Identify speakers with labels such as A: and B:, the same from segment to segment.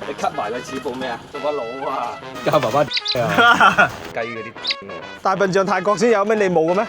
A: 你 cut 埋佢似部咩啊？做個腦啊！
B: 交爸爸啊！雞嗰啲
C: 大笨象泰國先有咩？你冇嘅咩？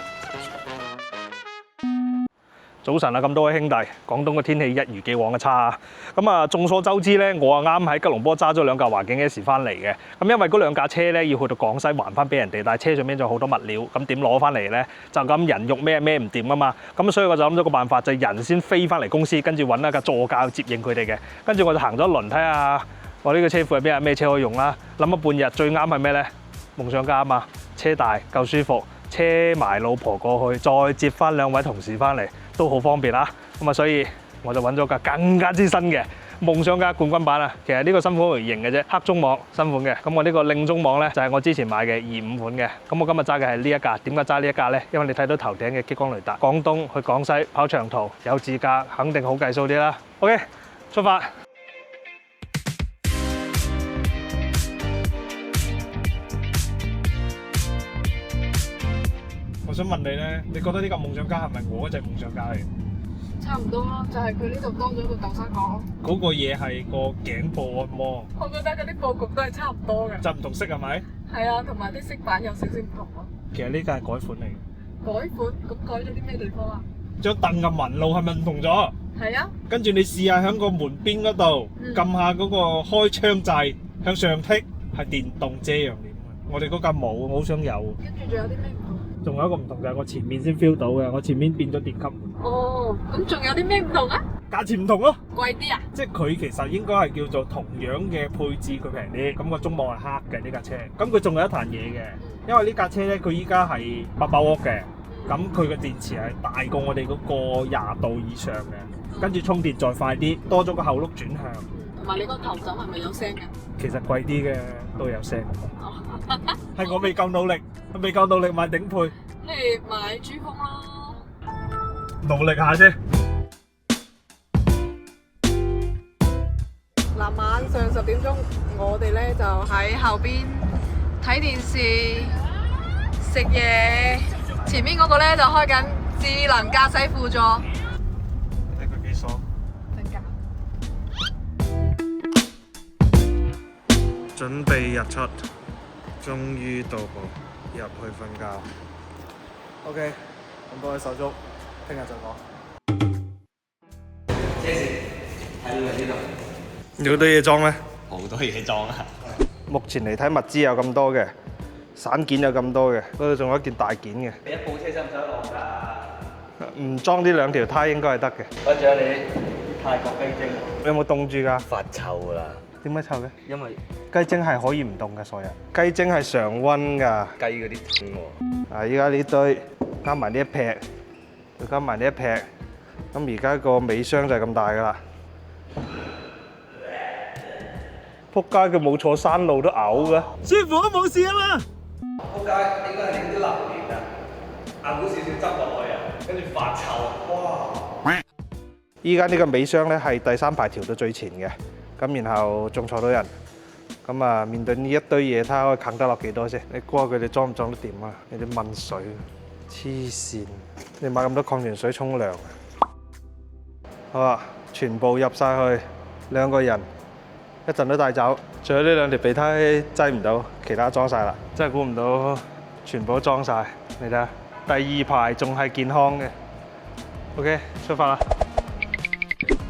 C: 早晨啊，咁多位兄弟，廣東嘅天氣一如既往嘅差啊！咁啊，眾所周知咧，我啊啱喺吉隆坡揸咗兩架華景 S 翻嚟嘅。咁因為嗰兩架車咧要去到廣西還翻俾人哋，但係車上面仲有好多物料，咁點攞翻嚟咧？就咁人肉孭唔掂啊嘛！咁所以我就諗咗個辦法，就係人先飛翻嚟公司，跟住揾一架座駕接應佢哋嘅。跟住我就行咗一輪，睇下我呢個車庫入邊有咩車可以用啦。諗咗半日，最啱係咩咧？夢想家啊嘛，車大夠舒服，車埋老婆過去，再接翻兩位同事翻嚟。都好方便啦，咁啊，所以我就揾咗架更加之新嘅夢想家冠軍版啊。其實呢個新款為型嘅啫，黑中網新款嘅。咁我呢個靚中網咧就係我之前買嘅25款嘅。咁我今日揸嘅係呢一架。點解揸呢一架咧？因為你睇到頭頂嘅激光雷達，廣東去廣西跑長途有自駕，肯定好計數啲啦。OK， 出發。我想問你咧，你覺得呢架夢想家係咪我嗰隻夢想家嚟？
D: 差唔多咯，就係佢呢度多咗個豆沙角。
C: 嗰個嘢係個頸部按摩。
D: 我覺得嗰啲佈局都係差唔多嘅。
C: 就唔同色係咪？
D: 係啊，同埋啲色板有少少唔同咯。
C: 其實呢架係改款嚟嘅。
D: 改款咁改咗啲咩地方啊？
C: 張凳嘅紋路係咪唔同咗？
D: 係啊。
C: 跟住你試下喺個門邊嗰度撳下嗰個開窗掣，向上剔係電動遮陽簾。我哋嗰架冇，我好想有。
D: 跟住仲有啲咩唔同？
C: 仲有一個唔同就係我前面先 feel 到嘅，我前面變咗電級門。
D: 哦，咁仲有啲咩唔同啊？
C: 價錢唔同咯。
D: 貴啲啊？
C: 即係佢其實應該係叫做同樣嘅配置，佢平啲。咁個中網係黑嘅呢架車。咁佢仲有一壇嘢嘅，因為呢架車咧，佢依家係800瓦嘅。咁佢嘅電池係大過我哋嗰個20度以上嘅，跟住充電再快啲，多咗個後轆轉向。
D: 同埋你個頭枕係咪有聲㗎？
C: 其實貴啲嘅都有聲，係我未夠努力，未夠努力買頂配。
D: 你買珠峰咯，
C: 努力下啫。
D: 嗱，晚上10點鐘，我哋咧就喺後邊睇電視、食嘢。前面嗰個咧就開緊智能駕駛輔助。
C: 睇佢幾爽。準備日出，終於到步，入去瞓覺。OK， 咁多位手足，聽日再講。
A: 車匙喺呢度。
C: 有好多嘢裝咩？
A: 好多嘢裝啊！
C: 目前嚟睇物資有咁多嘅，散件有咁多嘅，嗰度仲有一件大件嘅。
A: 你一部車使唔使落㗎？
C: 唔裝呢兩條胎應該係得嘅。
A: 跟住你泰國雞精，
C: 你有冇凍住㗎？
A: 發臭㗎啦！
C: 點解臭嘅？
A: 因為
C: 雞精係可以唔凍嘅，所有雞精係常溫㗎。
A: 雞嗰啲tinh喎。
C: 啊！依家呢堆加埋呢一劈，再加埋呢一劈，咁而家個尾箱就係咁大㗎啦。仆街！佢冇坐山路都嘔嘅。師傅都冇事啊嘛！
A: 仆街，應該係你啲榴蓮啊，硬好少少執落去啊，跟住發臭，哇！
C: 依家呢個尾箱咧係第3排調到最前嘅，咁然後仲坐到人，咁啊面對呢一堆嘢，睇下可以啃得落幾多先。你估下佢哋裝唔裝得掂啊？有啲蚊水，黐線！你買咁多礦泉水沖涼，好啊，全部入晒去，2個人，一陣都帶走。仲有呢2條備胎擠唔到，其他裝晒啦。真係估唔到，全部都裝晒。你睇下，第2排仲係健康嘅。OK， 出發啦！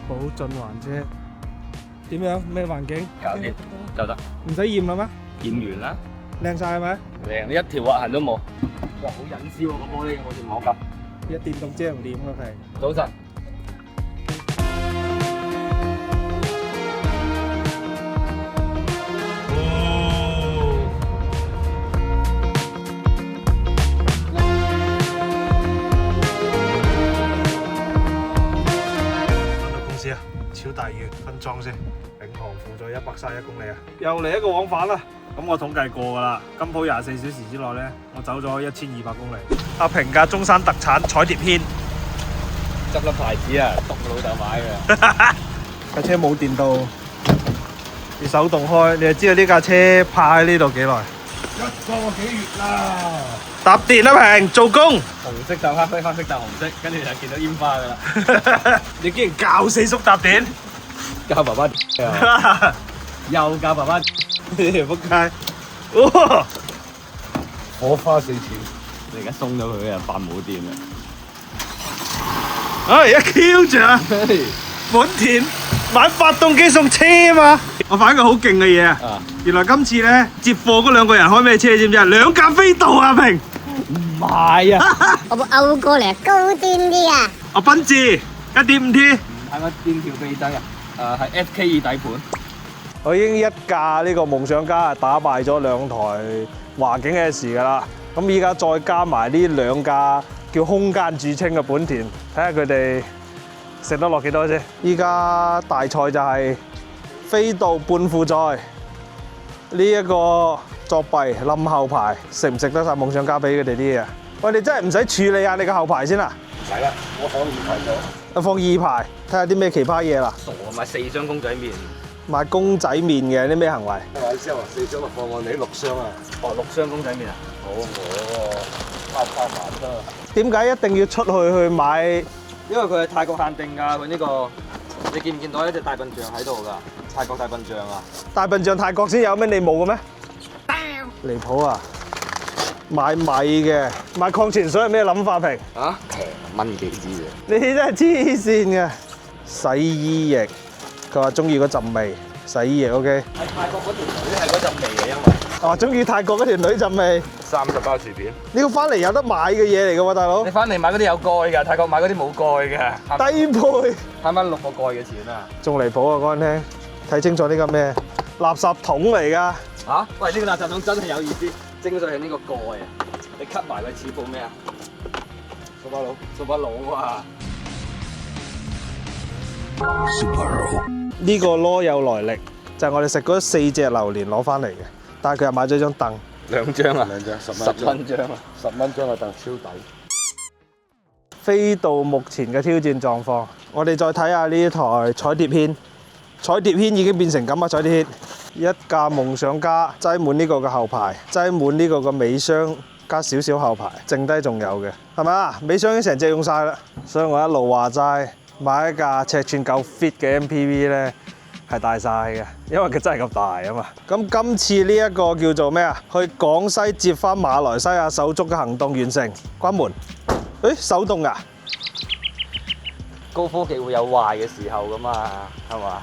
C: 寶駿環車點樣？咩環境？
A: 搞掂就得。
C: 唔使驗啦咩？
A: 驗完啦，
C: 靚晒係咪？
A: 靚，你一條劃痕都冇。哇，好隱私喎個玻璃，好似摸咁。
C: 有電動遮陽簾㗎佢。
A: 早晨。
C: 超大雨，分裝先。領航負載131公里啊！又嚟一個往返啦。咁我統計過㗎啦，金鋪24小時之內咧，我走咗1200公里。阿平價中山特產彩蝶篇，
A: 執粒牌子啊，督我老豆買嘅。
C: 架車冇電到，要手動開。你就知道呢架車泊喺呢度幾耐？1個幾月啦。搭電啊平，做工。
A: 紅色就黑色，黑色就紅色，跟住就見到煙花㗎啦。
C: 你竟然教四叔搭電？
A: 教爸爸啊！
B: 又教爸爸，仆街！
C: 哇！
B: 火花4錢，你而家鬆咗佢啊，扮冇電啦！
C: 哎，一 Q 住啊！本田買發動機送車啊嘛！我發現一個好勁嘅嘢啊！原來今次咧接貨嗰兩個人開咩車知唔知啊？兩架飛度啊，平！
B: 唔係啊！
E: 我部歐過嚟高端啲啊！
C: 阿賓治 1.5T，
B: 係咪電調避震啊？係 FK2 底盤。
C: 我已經一架呢個夢想家打敗咗兩台華景 S 㗎啦。咁依家再加埋呢兩架叫空間著稱嘅本田，睇下佢哋食得落幾多先。依家大賽就係飛度半負載呢一個作弊冧後排，食唔食得晒夢想家俾佢哋啲嘢？喂，你真係唔使處理下你個後排先啦。
B: 唔使啦，我可以睇到。
C: 放2排，睇下啲咩奇葩嘢啦。
B: 傻啊！買4箱公仔麵。
C: 買公仔麵嘅啲咩行為？
B: 買箱啊，4箱就放我哋6箱啊。哦，6箱公仔麵啊？好拍板啦。
C: 點解一定要出去買？
B: 因為佢係泰國限定㗎，佢呢個你見唔見到一隻大笨象喺度㗎？泰國大笨象啊！
C: 大笨象泰國先有咩？你冇嘅咩？離譜啊！買米嘅，買礦泉水係咩諗法？平
B: 啊，平蚊幾支啫。
C: 你真係黐線嘅。洗衣液，佢話中意嗰陣味。洗衣液 OK。
B: 喺泰國嗰條女係嗰陣味嘅，因為
C: 哦，中意泰國嗰條女陣味。
B: 30包薯片。
C: 呢個翻嚟有得買嘅嘢嚟㗎喎，大佬。
B: 你翻嚟買嗰啲有蓋㗎，泰國買嗰啲冇蓋嘅。
C: 低配。
B: 慳翻6個蓋嘅錢啊！
C: 仲離譜啊！講緊聽，睇清楚呢個咩？垃圾桶嚟㗎。
B: 嚇！喂，呢個垃圾桶真係有意思，精髓係呢個蓋啊！你 cut 埋佢似部咩啊？掃把佬啊！
C: 呢個籮有來歷，就係我哋食嗰4隻榴蓮攞翻嚟嘅，但係佢又買咗張凳。
B: 2張啊
A: 2張
B: ，10蚊張啊
A: ，10蚊張嘅凳超抵。
C: 飛度目前嘅挑戰狀況，我哋再睇下呢台彩碟軒。彩碟軒已經變成咁啊！彩碟軒一架夢想家擠滿呢個嘅後排，擠滿呢個嘅尾箱加少少後排，剩低仲有嘅，係咪啊？尾箱已經成隻用晒啦，所以我一路話齋買一架尺寸夠 fit 嘅 MPV 咧係大晒嘅，因為佢真係咁大啊嘛。咁今次呢一個叫做咩啊？去廣西接翻馬來西亞手足嘅行動完成，關門。誒，手動啊！
B: 高科技會有壞嘅時候㗎嘛，係嘛？